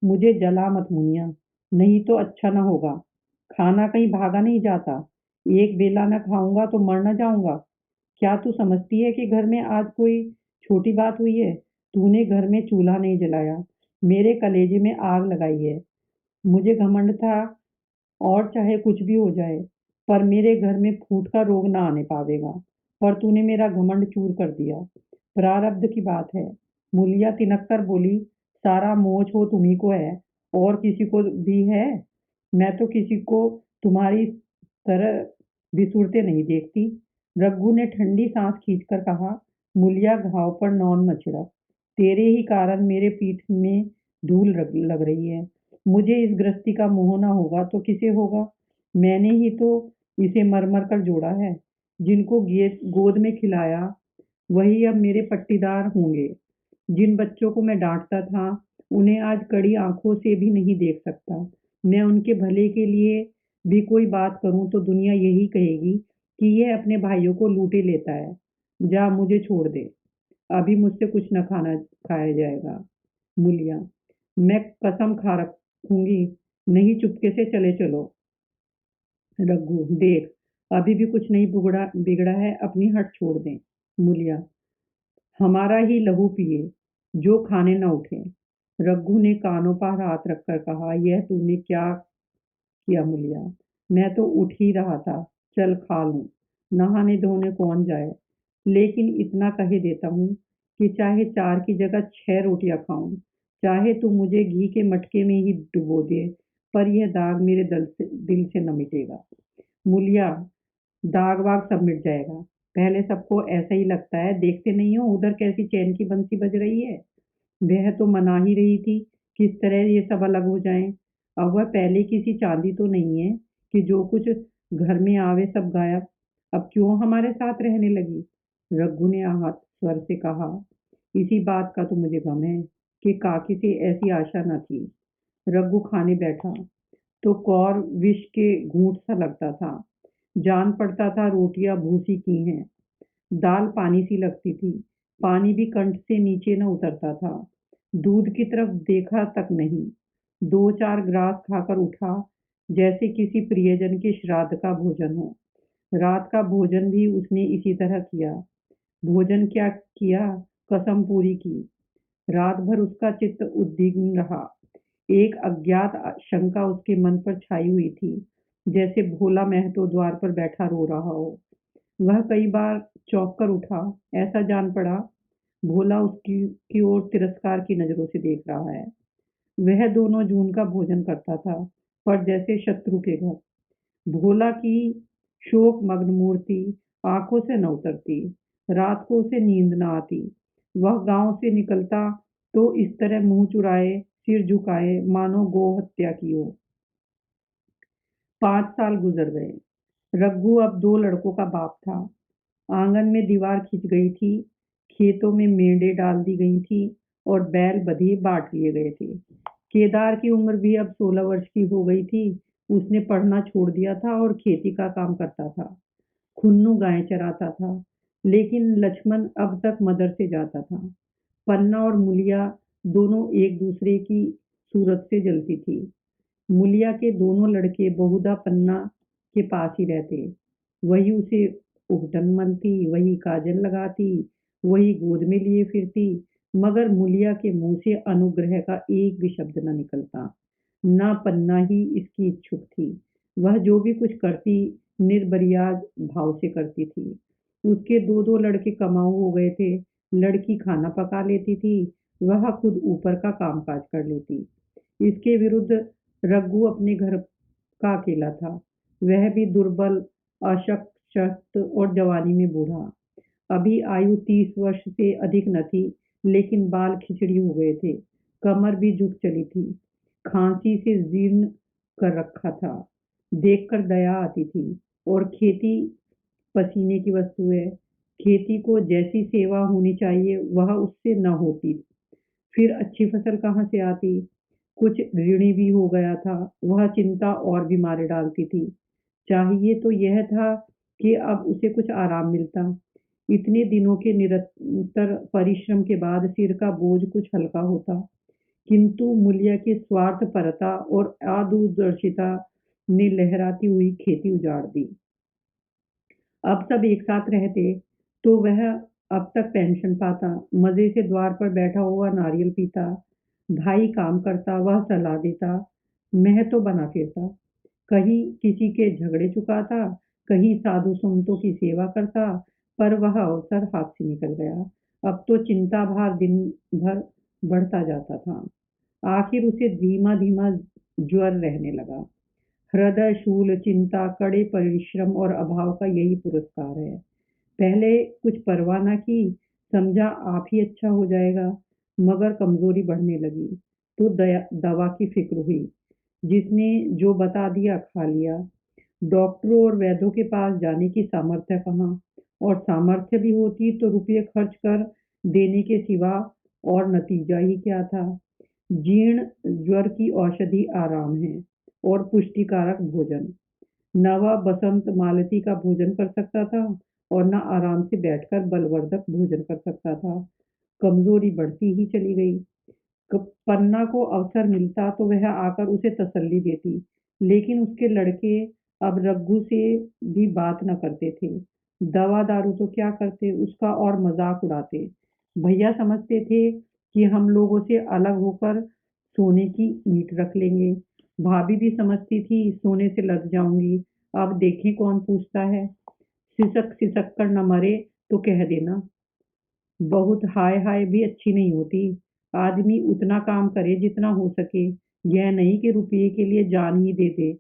Speaker 1: मुझे जला मत मुनिया, नहीं तो अच्छा ना होगा। खाना कहीं भागा नहीं जाता, एक बेला न खाऊंगा तो मर न जाऊंगा। क्या तू समझती है कि घर में आज कोई छोटी बात हुई है। तूने घर में चूल्हा नहीं जलाया, मेरे कलेजे में आग लगाई है। मुझे घमंड था और चाहे कुछ भी हो जाए, पर मेरे घर में फूट का रोग ना आने पावेगा। पर तूने मेरा घमंड चूर कर दिया। प्रारब्ध की बात है। मूलिया तिनक कर बोली, सारा मोह हो तुम्ही को है, और किसी को भी है। मैं तो किसी को तुम्हारी तरह बिसुरते नहीं देखती। रघु ने ठंडी सांस खींचकर कहा, मूलिया घाव पर नौन न छिड़क, तेरे ही कारण मेरे पीठ में धूल लग रही है। मुझे इस गृहस्थी का मोह ना होगा तो किसे होगा। मैंने ही तो इसे मर मर कर जोड़ा है। जिनको गोद में खिलाया वही अब मेरे पट्टीदार होंगे। जिन बच्चों को मैं डांटता था उन्हें आज कड़ी आंखों से भी नहीं देख सकता। मैं उनके भले के लिए भी कोई बात करूं तो दुनिया यही कहेगी कि यह अपने भाइयों को लूटे लेता है। जा मुझे छोड़ दे, अभी मुझसे कुछ न खाया जाएगा। मूलिया, मैं कसम खा रखूंगी, नहीं चुपके से चले चलो। रघु, देख अभी भी कुछ नहीं बिगड़ा बिगड़ा है, अपनी हट छोड़ दें। मूलिया, हमारा ही लहू पिए, जो खाने न उठे। रघु ने कानों पर हाथ रखकर कहा, यह तूने क्या किया मूलिया, मैं तो उठ ही रहा था, चल खा लूं, नहाने धोने कौन जाए। लेकिन इतना कह देता हूँ कि चाहे 4 की जगह 6 रोटियां खाऊं, चाहे तू मुझे घी के मटके में ही डुबो दे, पर यह दाग मेरे दिल से न मिटेगा। मूलिया, दाग वाग सब मिट जाएगा। पहले सबको ऐसा ही लगता है, देखते नहीं हो उधर कैसी चैन की बंसी बज रही है। वह तो मना ही रही थी किस तरह ये सब अलग हो जाएं। अब वह पहले किसी चांदी तो नहीं है कि जो कुछ घर में आवे सब गायब। अब क्यों हमारे साथ रहने लगी। रघु ने आहत स्वर से कहा, इसी बात का तो मुझे गम है कि काकी से ऐसी आशा न थी। रघु खाने बैठा तो कौर विष के घूंट सा लगता था। जान पड़ता था रोटियां भूसी की हैं। दाल पानी सी लगती थी, पानी भी कंठ से नीचे न उतरता था। दूध की तरफ देखा तक नहीं। 2-4 ग्रास खाकर उठा, जैसे किसी प्रियजन के श्राद्ध का भोजन हो। रात का भोजन भी उसने इसी तरह किया। भोजन क्या किया, कसम पूरी की। रात भर उसका चित्त उद्विग्न रहा। एक अज्ञात शंका उसके मन पर छाई हुई थी, जैसे भोला महतो द्वार पर बैठा रो रहा हो। वह कई बार चौंक कर उठा, ऐसा जान पड़ा भोला उसकी की ओर तिरस्कार की नजरों से देख रहा है। वह दोनों जून का भोजन करता था, पर जैसे शत्रु के घर। भोला की शोक मग्न मूर्ति आंखों से न उतरती। रात को उसे नींद न आती। वह गांव से निकलता तो इस तरह मुंह चुराए, सिर झुकाए, मानो गौ हत्या की हो। 5 साल गुजर गए। रघु अब 2 लड़कों का बाप था। आंगन में दीवार खिंच गई थी, खेतों में मेंढे डाल दी गई थी और बैल बधी बांट लिए गए थे। केदार की उम्र भी अब 16 वर्ष की हो गई थी। उसने पढ़ना छोड़ दिया था और खेती का काम करता था। खुन्नू गायें चराता था, लेकिन लक्ष्मण अब तक मदर से जाता था। पन्ना और मूलिया दोनों एक दूसरे की सूरत से जलती थी। मूलिया के दोनों लड़के बहुधा पन्ना के पास ही रहते। वही उसे उबटन मलती, वही काजल लगाती, वही गोद में लिए फिरती, मगर मूलिया के मुंह से अनुग्रह का एक भी शब्द न निकलता। ना पन्ना ही इसकी इच्छुक थी। वह जो भी कुछ करती निर्बरियाज भाव से करती थी। उसके 2-2 लड़के कमाऊ हो गए थे, लड़की खाना पका लेती थी, वह खुद ऊपर का कामकाज कर लेती। इसके विरुद्ध रघु अपने घर का अकेला था, वह भी दुर्बल, अशक्त और जवानी में बूढ़ा। अभी आयु 30 वर्ष से अधिक न थी, लेकिन बाल खिचड़ी हो गए थे, कमर भी झुक चली थी, खांसी से जीर्ण कर रखा था। देखकर दया आती थी। और खेती पसीने की वस्तु है, खेती को जैसी सेवा होनी चाहिए वह उससे न होती, फिर अच्छी फसल कहाँ से आती। कुछ ऋणी भी हो गया था, वह चिंता और भी मारे डालती थी। चाहिए तो यह था कि अब उसे कुछ आराम मिलता। इतने दिनों के निरंतर परिश्रम के बाद सिर का बोझ कुछ हल्का होता, किंतु मूल्य की स्वार्थपरता और अदूरदर्शिता ने लहराती हुई खेती उजाड़ दी। अब सब एक साथ रहते तो वह अब तक पेंशन पाता, मज़े से द्वार पर बैठा हुआ नारियल पीता, भाई काम करता, वह सलाह देता, मैं तो बना फिरता, कहीं किसी के झगड़े चुकाता, कहीं साधु संतों की सेवा करता, पर वह अवसर हाथ से निकल गया। अब तो चिंता भार दिन भर बढ़ता जाता था। आखिर उसे धीमा-धीमा ज्वर रहने लगा। हृदय शूल, चिंता, कड़े परिश्रम और अभाव का यही पुरस्कार है। पहले कुछ परवाह न की, समझा आप ही अच्छा हो जाएगा, मगर कमजोरी बढ़ने लगी तो दवा की फिक्र हुई। जिसने जो बता दिया खा लिया। डॉक्टरों और वैद्यों के पास जाने की सामर्थ्य कहाँ, और सामर्थ्य भी होती तो रुपये खर्च कर देने के सिवा और नतीजा ही क्या था। जीर्ण ज्वर की औषधि आराम है और पुष्टिकारक भोजन। न वह बसंत मालती का भोजन कर सकता था और न आराम से बैठकर बलवर्धक भोजन कर सकता था। कमजोरी बढ़ती ही चली गई। पन्ना को अवसर मिलता तो वह आकर उसे तसल्ली देती, लेकिन उसके लड़के अब रघु से भी बात न करते थे। दवा दारू तो क्या करते, उसका और मजाक उड़ाते। भैया समझते थे कि हम लोगों से अलग होकर सोने की ईंट रख लेंगे। भाभी भी समझती थी सोने से लग जाऊंगी, अब देखें कौन पूछता है। सिसक सिसक कर न मरे तो कह देना। बहुत हाय हाय भी अच्छी नहीं होती। आदमी उतना काम करे जितना हो सके, यह नहीं कि रुपये के लिए जान ही दे दे।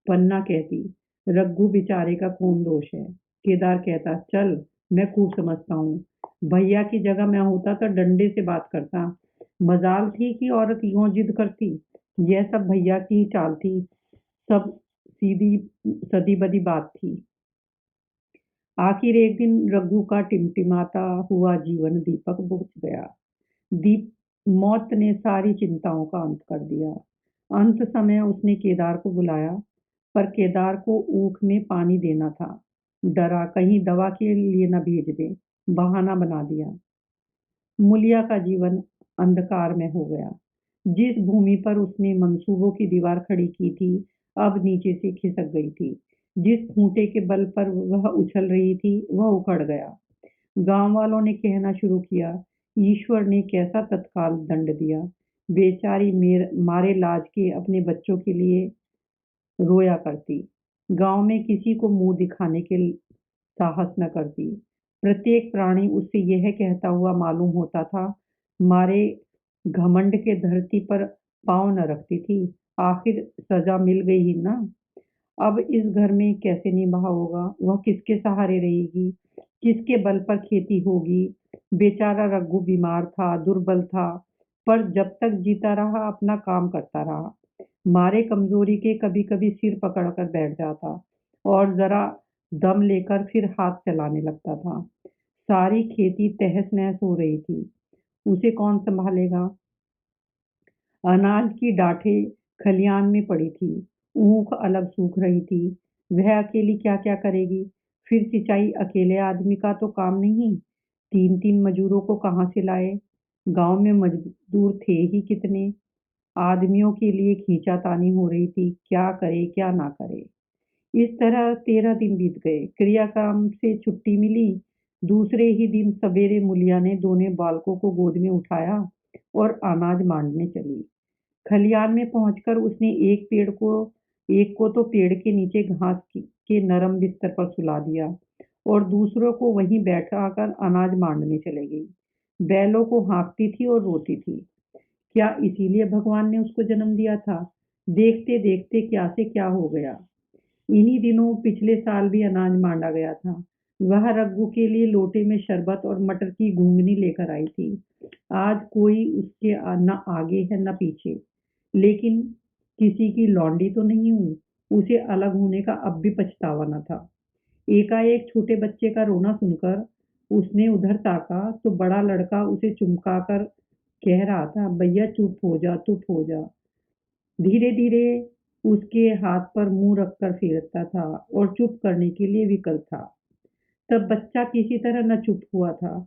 Speaker 1: पन्ना कहती, रघु बेचारे का कौन दोष है। केदार कहता, चल मैं खूब समझता हूँ, भैया की जगह मैं होता तो डंडे से बात करता। मजाल थी कि औरत यूं जिद करती। यह सब भैया की ही चाल थी, सब सीधी सदी बदी बात थी। आखिर एक दिन रघु का टिमटिमाता हुआ जीवन दीपक बुझ गया। दीप मौत ने सारी चिंताओं का अंत कर दिया। अंत समय उसने केदार को बुलाया, पर केदार को ऊख में पानी देना था। डरा कहीं दवा के लिए न भेज दे, बहाना बना दिया। मूलिया का जीवन अंधकार में हो गया। जिस भूमि पर उसने मंसूबों की दीवार खड़ी की थी, अब नीचे से खिसक गई थी। जिस खूंटे के बल पर वह उछल रही थी, वह उखड़ गया। गांव वालों ने कहना शुरू किया, ईश्वर ने कैसा तत्काल दंड दिया। बेचारी मारे लाज के अपने बच्चों के लिए रोया करती। गांव में किसी को मुंह दिखाने के साहस न करती। प्रत्येक प्राणी उससे यह कहता हुआ मालूम होता था, मारे घमंड के धरती पर पाँव न रखती थी। आखिर सजा मिल गई ही ना। अब इस घर में कैसे निभा होगा, वह किसके सहारे रहेगी, किसके बल पर खेती होगी। बेचारा रघु बीमार था, दुर्बल था, पर जब तक जीता रहा अपना काम करता रहा। मारे कमजोरी के कभी कभी सिर पकड़कर बैठ जाता और जरा दम लेकर फिर हाथ चलाने लगता था। सारी खेती तहस नहस हो रही थी, उसे कौन संभालेगा। अनाज की डाठें खलियान में पड़ी थी, ऊख अलग सूख रही थी। वह अकेली क्या क्या करेगी। फिर सिंचाई अकेले आदमी का तो काम नहीं, तीन तीन मजूरों को कहाँ से लाए। गांव में मजदूर थे ही कितने। आदमियों के लिए खींचातानी हो रही थी, क्या करे क्या ना करे। इस तरह 13 दिन बीत गए। क्रियाक्रम से छुट्टी मिली। दूसरे ही दिन सवेरे मूलिया ने दोनों बालकों को गोद में उठाया और अनाज मांडने चली। खलियान में पहुंचकर उसने एक को तो पेड़ के नीचे घास के नरम बिस्तर पर सुला दिया और दूसरों को वहीं बैठाकर अनाज मांडने चले गई। बैलों को हाँकती थी और रोती थी। क्या इसीलिए भगवान ने उसको जन्म दिया था? देखते देखते क्या से क्या हो गया। इन्हीं दिनों पिछले साल भी अनाज मांडा गया था। वह रघु के लिए लोटे में शरबत और मटर की घूंगनी लेकर आई थी। आज कोई उसके न आगे है न पीछे, लेकिन किसी की लौंडी तो नहीं हूँ। उसे अलग होने का अब भी पछतावा न था। एकाएक छोटे बच्चे का रोना सुनकर उसने उधर ताका तो बड़ा लड़का उसे चुमका कर कह रहा था, भैया चुप हो जा, चुप हो जा। धीरे धीरे उसके हाथ पर मुंह रखकर फेरता था और चुप करने के लिए विकल था। तब बच्चा किसी तरह न चुप हुआ था,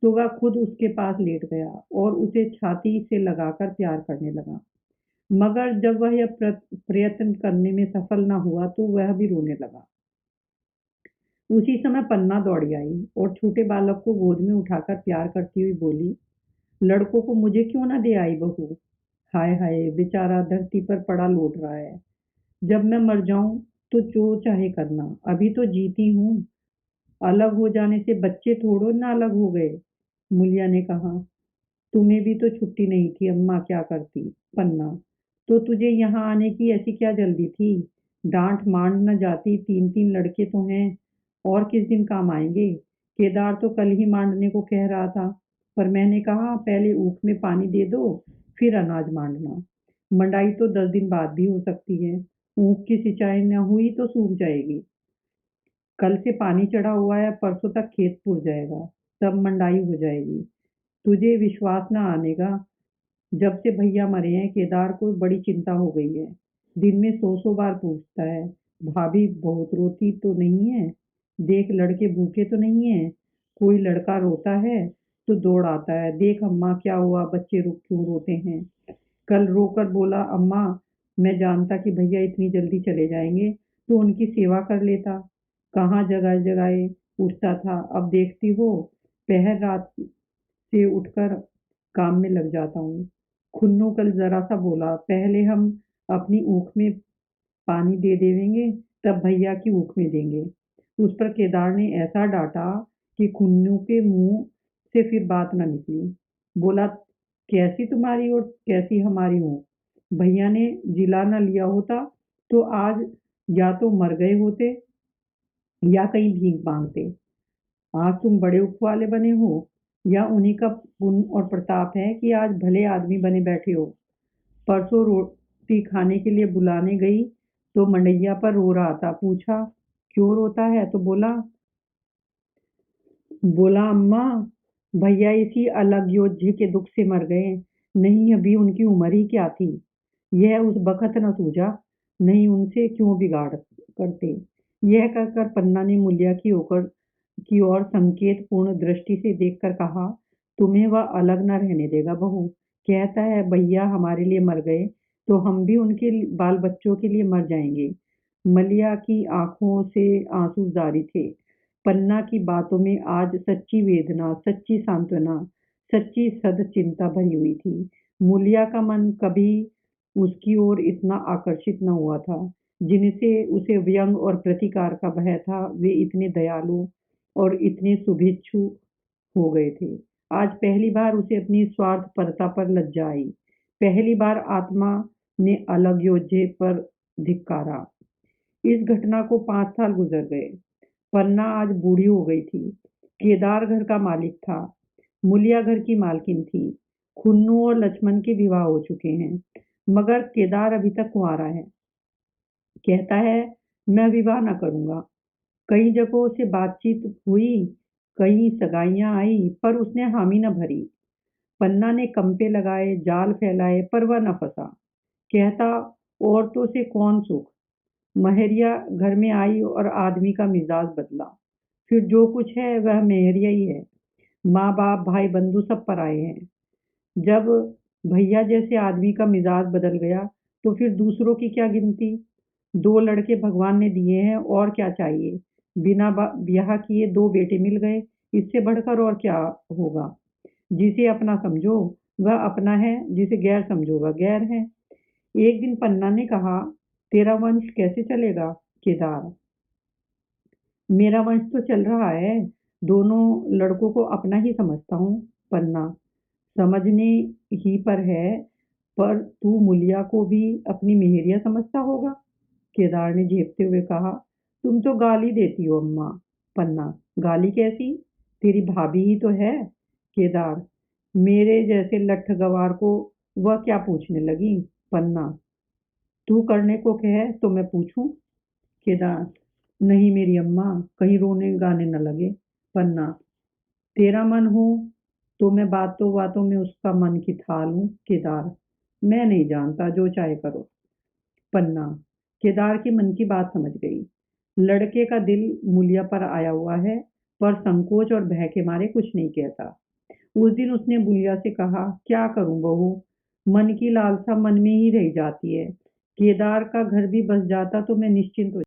Speaker 1: तो वह खुद उसके पास लेट गया और उसे छाती से लगाकर प्यार करने लगा। मगर जब वह यह प्रयत्न करने में सफल न हुआ तो वह भी रोने लगा। उसी समय पन्ना दौड़ी आई और छोटे बालक को गोद में उठाकर प्यार करती हुई बोली, लड़कों को मुझे क्यों ना दे आई बहू। हाय हाय, बेचारा धरती पर पड़ा लौट रहा है। जब मैं मर जाऊं तो जो चाहे करना, अभी तो जीती हूँ। अलग हो जाने से बच्चे थोड़ो ना अलग हो गए। मुलिया ने कहा, तुम्हें भी तो छुट्टी नहीं थी, अम्मा क्या करती। पन्ना, तो तुझे यहाँ आने की ऐसी क्या जल्दी थी। डांट मांड न जाती, तीन तीन लड़के तो हैं और किस दिन काम आएंगे। केदार तो कल ही मांडने को कह रहा था, पर मैंने कहा पहले ऊख में पानी दे दो, फिर अनाज मांडना। मंडाई तो 10 दिन बाद भी हो सकती है। ऊख की सिंचाई न हुई तो सूख जाएगी। कल से पानी चढ़ा हुआ है, परसों तक खेत पुर जाएगा, तब मंडाई हो जाएगी। तुझे विश्वास न आनेगा, जब से भैया मरे हैं केदार को बड़ी चिंता हो गई है। दिन में 100 बार पूछता है, भाभी बहुत रोती तो नहीं है, देख लड़के भूखे तो नहीं है। कोई लड़का रोता है तो दौड़ आता है, देख अम्मा क्या हुआ, बच्चे रुक क्यों रोते हैं। कल रोकर बोला, अम्मा मैं जानता कि भैया इतनी जल्दी चले जाएंगे तो उनकी सेवा कर लेता। कहाँ जगह जगाए उठता था, अब देखती हो पहर रात से उठकर काम में लग जाता हूँ। खुन्नू कल जरा सा बोला, पहले हम अपनी ऊख में पानी दे देंगे, तब भैया की ऊख में देंगे। उस पर केदार ने ऐसा डांटा कि खुन्नू के मुंह से फिर बात न निकली। बोला, कैसी तुम्हारी और कैसी हमारी ऊख। भैया ने जिला न लिया होता तो आज या तो मर गए होते या कहीं भीख मांगते। आज तुम बड़े ऊख वाले बने हो, या उन्हीं का पुण्य और प्रताप है कि आज भले आदमी बने बैठे हो। परसों रोटी खाने के लिए बुलाने गई तो मंडैया पर रो रहा था। पूछा, क्यों रोता है, तो बोला अम्मा भैया इसी अलग योद्धे के दुख से मर गए। नहीं अभी उनकी उम्र ही क्या थी। यह उस बखत न सूझा, नहीं उनसे क्यों बिगाड़ करते। यह कहकर पन्ना ने मुलिया की ओर संकेत पूर्ण दृष्टि से देखकर कहा, तुम्हें वह अलग न रहने देगा बहू। कहता है भैया हमारे लिए मर गए तो हम भी उनके बाल बच्चों के लिए मर जाएंगे। मलिया की आंखों से आंसू जारी थे। पन्ना की बातों में आज सच्ची वेदना, सच्ची सांत्वना, सच्ची सदचिंता भरी हुई थी। मूलिया का मन कभी उसकी ओर इतना आकर्षित न हुआ था। जिनसे उसे व्यंग और प्रतिकार का भय था, वे इतने दयालु और इतने शुभेच्छु हो गए थे। आज पहली बार उसे अपनी स्वार्थपरता पर लज्जा आई। पहली बार आत्मा ने अलग योद्धे पर धिक्कारा। इस घटना को 5 साल गुजर गए। पन्ना आज बूढ़ी हो गई थी। केदार घर का मालिक था। मुलिया घर की मालकिन थी। खुन्नू और लक्ष्मण के विवाह हो चुके हैं, मगर केदार अभी तक कुंवारा है। कहता है मैं विवाह न करूंगा। कई जगहों से बातचीत हुई, कई सगाइयां आई, पर उसने हामी न भरी। पन्ना ने कंपे लगाए, जाल फैलाए, पर वह न फंसा। कहता, औरतों से कौन सुख। महरिया घर में आई और आदमी का मिजाज बदला। फिर जो कुछ है वह महरिया ही है। माँ बाप भाई बंधु सब पर आए हैं। जब भैया जैसे आदमी का मिजाज बदल गया तो फिर दूसरों की क्या गिनती। 2 लड़के भगवान ने दिए हैं, और क्या चाहिए। बिना ब्याह किए 2 बेटे मिल गए, इससे बढ़कर और क्या होगा। जिसे अपना समझो वह अपना है, जिसे गैर समझो वह गैर है। एक दिन पन्ना ने कहा, तेरा वंश कैसे चलेगा केदार। मेरा वंश तो चल रहा है, दोनों लड़कों को अपना ही समझता हूँ। पन्ना, समझने ही पर है, पर तू मूलिया को भी अपनी मेहरिया समझता होगा। केदार ने झेपते हुए कहा, तुम तो गाली देती हो अम्मा। पन्ना, गाली कैसी? तेरी भाभी ही तो है। केदार, मेरे जैसे लट्ठ गवार को वह क्या पूछने लगी? पन्ना, तू करने को कहे तो मैं पूछूं? केदार, नहीं मेरी अम्मा, कहीं रोने गाने न लगे। पन्ना, तेरा मन हो तो मैं बातों बातों में उसका मन की थाह लूं। केदार, मैं नहीं जानता, जो चाहे करो। पन्ना, केदार के मन की बात समझ गई। लड़के का दिल मूलिया पर आया हुआ है, पर संकोच और भय के मारे कुछ नहीं कहता। उस दिन उसने मूलिया से कहा, क्या करूं बहू, मन की लालसा मन में ही रह जाती है। केदार का घर भी बस जाता तो मैं निश्चिंत हो